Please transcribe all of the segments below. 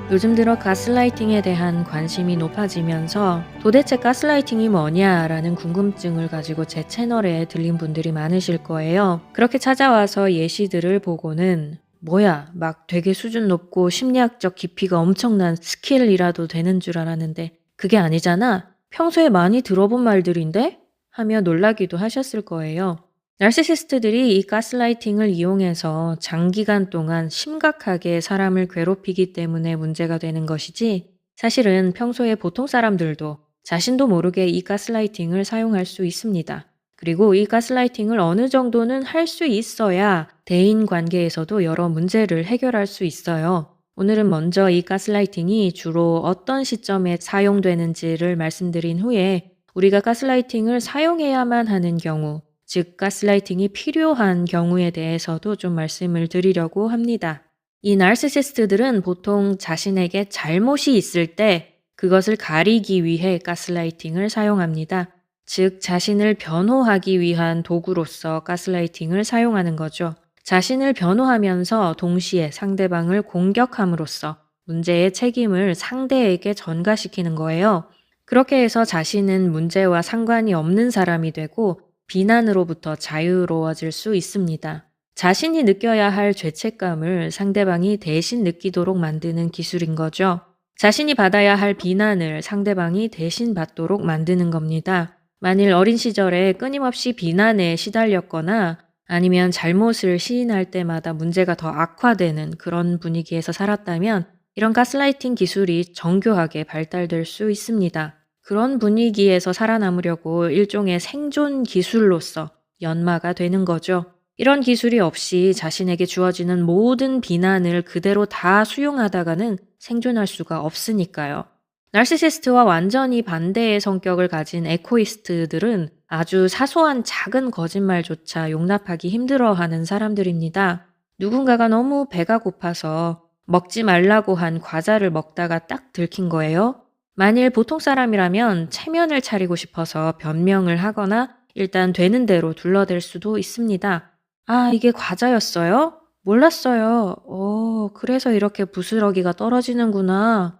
요즘 들어 가스라이팅에 대한 관심이 높아지면서 도대체 가스라이팅이 뭐냐라는 궁금증을 가지고 제 채널에 들린 분들이 많으실 거예요. 그렇게 찾아와서 예시들을 보고는 뭐야, 막 되게 수준 높고 심리학적 깊이가 엄청난 스킬이라도 되는 줄 알았는데 그게 아니잖아. 평소에 많이 들어본 말들인데? 하며 놀라기도 하셨을 거예요. 나르시시스트들이 이 가스라이팅을 이용해서 장기간 동안 심각하게 사람을 괴롭히기 때문에 문제가 되는 것이지, 사실은 평소에 보통 사람들도 자신도 모르게 이 가스라이팅을 사용할 수 있습니다. 그리고 이 가스라이팅을 어느 정도는 할 수 있어야 대인 관계에서도 여러 문제를 해결할 수 있어요. 오늘은 먼저 이 가스라이팅이 주로 어떤 시점에 사용되는지를 말씀드린 후에 우리가 가스라이팅을 사용해야만 하는 경우, 즉 가스라이팅이 필요한 경우에 대해서도 좀 말씀을 드리려고 합니다. 이 나르시시스트들은 보통 자신에게 잘못이 있을 때 그것을 가리기 위해 가스라이팅을 사용합니다. 즉 자신을 변호하기 위한 도구로서 가스라이팅을 사용하는 거죠. 자신을 변호하면서 동시에 상대방을 공격함으로써 문제의 책임을 상대에게 전가시키는 거예요. 그렇게 해서 자신은 문제와 상관이 없는 사람이 되고 비난으로부터 자유로워질 수 있습니다. 자신이 느껴야 할 죄책감을 상대방이 대신 느끼도록 만드는 기술인 거죠. 자신이 받아야 할 비난을 상대방이 대신 받도록 만드는 겁니다. 만일 어린 시절에 끊임없이 비난에 시달렸거나 아니면 잘못을 시인할 때마다 문제가 더 악화되는 그런 분위기에서 살았다면 이런 가스라이팅 기술이 정교하게 발달될 수 있습니다. 그런 분위기에서 살아남으려고 일종의 생존 기술로서 연마가 되는 거죠. 이런 기술이 없이 자신에게 주어지는 모든 비난을 그대로 다 수용하다가는 생존할 수가 없으니까요. 나르시시스트와 완전히 반대의 성격을 가진 에코이스트들은 아주 사소한 작은 거짓말조차 용납하기 힘들어하는 사람들입니다. 누군가가 너무 배가 고파서 먹지 말라고 한 과자를 먹다가 딱 들킨 거예요. 만일 보통 사람이라면 체면을 차리고 싶어서 변명을 하거나 일단 되는 대로 둘러댈 수도 있습니다. 아, 이게 과자였어요? 몰랐어요. 그래서 이렇게 부스러기가 떨어지는구나.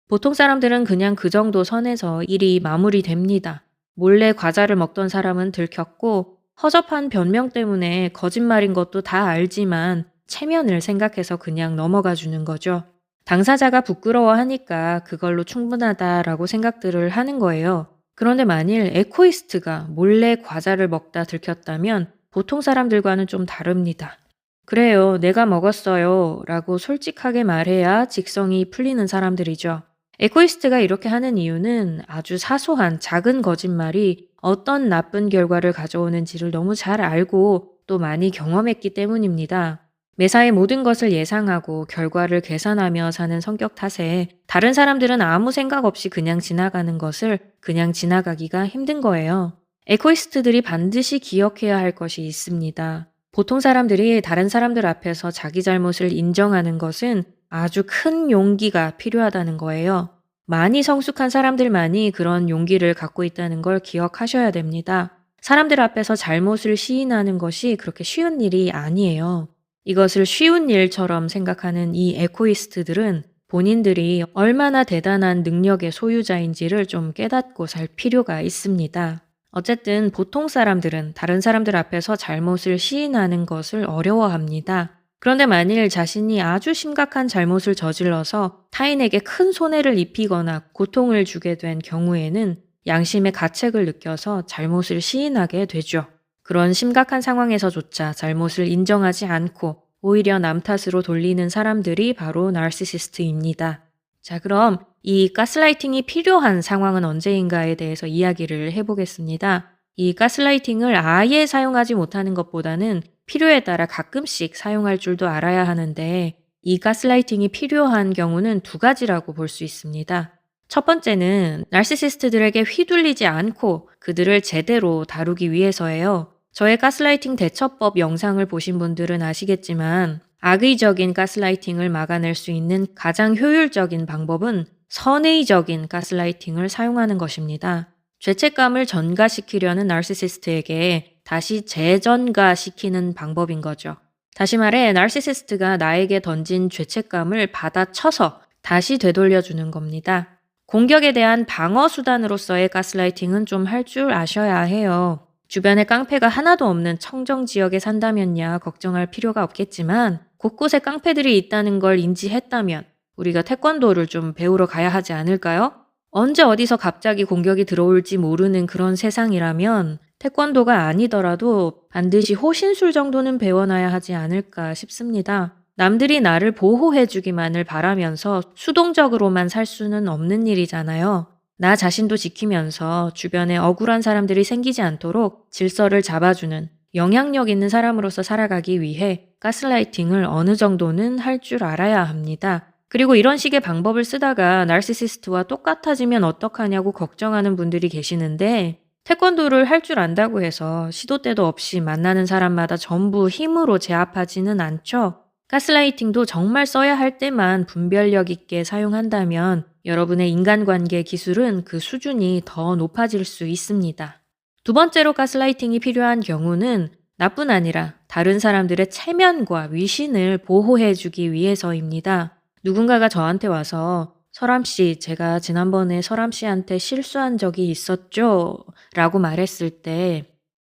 보통 사람들은 그냥 그 정도 선에서 일이 마무리됩니다. 몰래 과자를 먹던 사람은 들켰고 허접한 변명 때문에 거짓말인 것도 다 알지만 체면을 생각해서 그냥 넘어가 주는 거죠. 당사자가 부끄러워하니까 그걸로 충분하다라고 생각들을 하는 거예요. 그런데 만일 에코이스트가 몰래 과자를 먹다 들켰다면 보통 사람들과는 좀 다릅니다. 그래요, 내가 먹었어요 라고 솔직하게 말해야 직성이 풀리는 사람들이죠. 에코이스트가 이렇게 하는 이유는 아주 사소한 작은 거짓말이 어떤 나쁜 결과를 가져오는지를 너무 잘 알고 또 많이 경험했기 때문입니다. 매사에 모든 것을 예상하고 결과를 계산하며 사는 성격 탓에 다른 사람들은 아무 생각 없이 그냥 지나가는 것을 그냥 지나가기가 힘든 거예요. 에코이스트들이 반드시 기억해야 할 것이 있습니다. 보통 사람들이 다른 사람들 앞에서 자기 잘못을 인정하는 것은 아주 큰 용기가 필요하다는 거예요. 많이 성숙한 사람들만이 그런 용기를 갖고 있다는 걸 기억하셔야 됩니다. 사람들 앞에서 잘못을 시인하는 것이 그렇게 쉬운 일이 아니에요. 이것을 쉬운 일처럼 생각하는 이 에코이스트들은 본인들이 얼마나 대단한 능력의 소유자인지를 좀 깨닫고 살 필요가 있습니다. 어쨌든 보통 사람들은 다른 사람들 앞에서 잘못을 시인하는 것을 어려워합니다. 그런데 만일 자신이 아주 심각한 잘못을 저질러서 타인에게 큰 손해를 입히거나 고통을 주게 된 경우에는 양심의 가책을 느껴서 잘못을 시인하게 되죠. 그런 심각한 상황에서조차 잘못을 인정하지 않고 오히려 남 탓으로 돌리는 사람들이 바로 나르시시스트입니다. 자, 그럼 이 가스라이팅이 필요한 상황은 언제인가에 대해서 이야기를 해보겠습니다. 이 가스라이팅을 아예 사용하지 못하는 것보다는 필요에 따라 가끔씩 사용할 줄도 알아야 하는데 이 가스라이팅이 필요한 경우는 두 가지라고 볼 수 있습니다. 첫 번째는 나르시시스트들에게 휘둘리지 않고 그들을 제대로 다루기 위해서예요. 저의 가스라이팅 대처법 영상을 보신 분들은 아시겠지만 악의적인 가스라이팅을 막아낼 수 있는 가장 효율적인 방법은 선의적인 가스라이팅을 사용하는 것입니다. 죄책감을 전가시키려는 나르시시스트에게 다시 재전가시키는 방법인 거죠. 다시 말해 나르시시스트가 나에게 던진 죄책감을 받아쳐서 다시 되돌려주는 겁니다. 공격에 대한 방어 수단으로서의 가스라이팅은 좀 할 줄 아셔야 해요. 주변에 깡패가 하나도 없는 청정 지역에 산다면야 걱정할 필요가 없겠지만 곳곳에 깡패들이 있다는 걸 인지했다면 우리가 태권도를 좀 배우러 가야 하지 않을까요? 언제 어디서 갑자기 공격이 들어올지 모르는 그런 세상이라면 태권도가 아니더라도 반드시 호신술 정도는 배워놔야 하지 않을까 싶습니다. 남들이 나를 보호해주기만을 바라면서 수동적으로만 살 수는 없는 일이잖아요. 나 자신도 지키면서 주변에 억울한 사람들이 생기지 않도록 질서를 잡아주는 영향력 있는 사람으로서 살아가기 위해 가스라이팅을 어느 정도는 할 줄 알아야 합니다. 그리고 이런 식의 방법을 쓰다가 나르시시스트와 똑같아지면 어떡하냐고 걱정하는 분들이 계시는데 태권도를 할 줄 안다고 해서 시도 때도 없이 만나는 사람마다 전부 힘으로 제압하지는 않죠. 가스라이팅도 정말 써야 할 때만 분별력 있게 사용한다면 여러분의 인간관계 기술은 그 수준이 더 높아질 수 있습니다. 두 번째로 가스라이팅이 필요한 경우는 나뿐 아니라 다른 사람들의 체면과 위신을 보호해주기 위해서입니다. 누군가가 저한테 와서 설암씨, 제가 지난번에 설암씨한테 실수한 적이 있었죠? 라고 말했을 때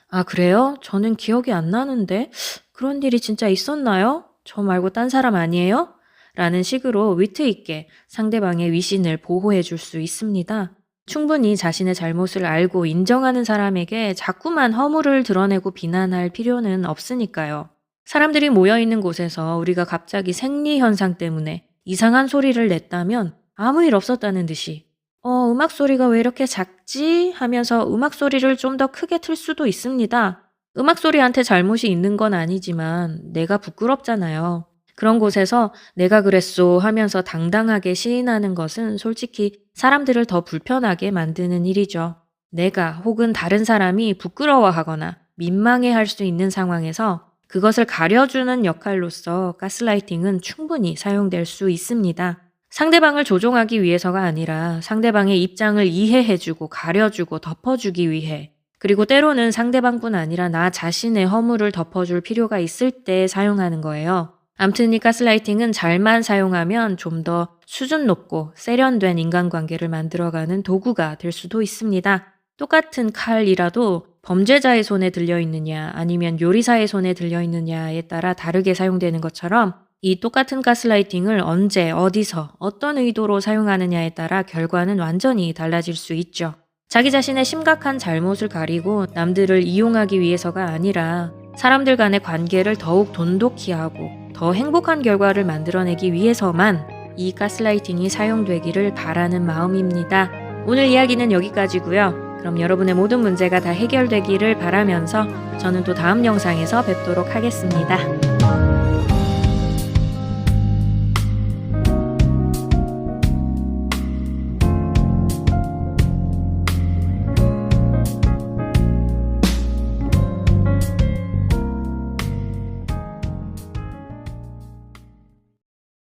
아, 그래요? 저는 기억이 안 나는데 그런 일이 진짜 있었나요? 저 말고 딴 사람 아니에요? 라는 식으로 위트 있게 상대방의 위신을 보호해 줄 수 있습니다. 충분히 자신의 잘못을 알고 인정하는 사람에게 자꾸만 허물을 드러내고 비난할 필요는 없으니까요. 사람들이 모여있는 곳에서 우리가 갑자기 생리 현상 때문에 이상한 소리를 냈다면 아무 일 없었다는 듯이 음악 소리가 왜 이렇게 작지? 하면서 음악 소리를 좀 더 크게 틀 수도 있습니다. 음악 소리한테 잘못이 있는 건 아니지만 내가 부끄럽잖아요. 그런 곳에서 내가 그랬소 하면서 당당하게 시인하는 것은 솔직히 사람들을 더 불편하게 만드는 일이죠. 내가 혹은 다른 사람이 부끄러워하거나 민망해할 수 있는 상황에서 그것을 가려주는 역할로서 가스라이팅은 충분히 사용될 수 있습니다. 상대방을 조종하기 위해서가 아니라 상대방의 입장을 이해해주고 가려주고 덮어주기 위해 그리고 때로는 상대방뿐 아니라 나 자신의 허물을 덮어줄 필요가 있을 때 사용하는 거예요. 암튼 이 가스라이팅은 잘만 사용하면 좀 더 수준 높고 세련된 인간관계를 만들어가는 도구가 될 수도 있습니다. 똑같은 칼이라도 범죄자의 손에 들려있느냐 아니면 요리사의 손에 들려있느냐에 따라 다르게 사용되는 것처럼 이 똑같은 가스라이팅을 언제, 어디서, 어떤 의도로 사용하느냐에 따라 결과는 완전히 달라질 수 있죠. 자기 자신의 심각한 잘못을 가리고 남들을 이용하기 위해서가 아니라 사람들 간의 관계를 더욱 돈독히 하고 더 행복한 결과를 만들어내기 위해서만 이 가스라이팅이 사용되기를 바라는 마음입니다. 오늘 이야기는 여기까지고요. 그럼 여러분의 모든 문제가 다 해결되기를 바라면서 저는 또 다음 영상에서 뵙도록 하겠습니다.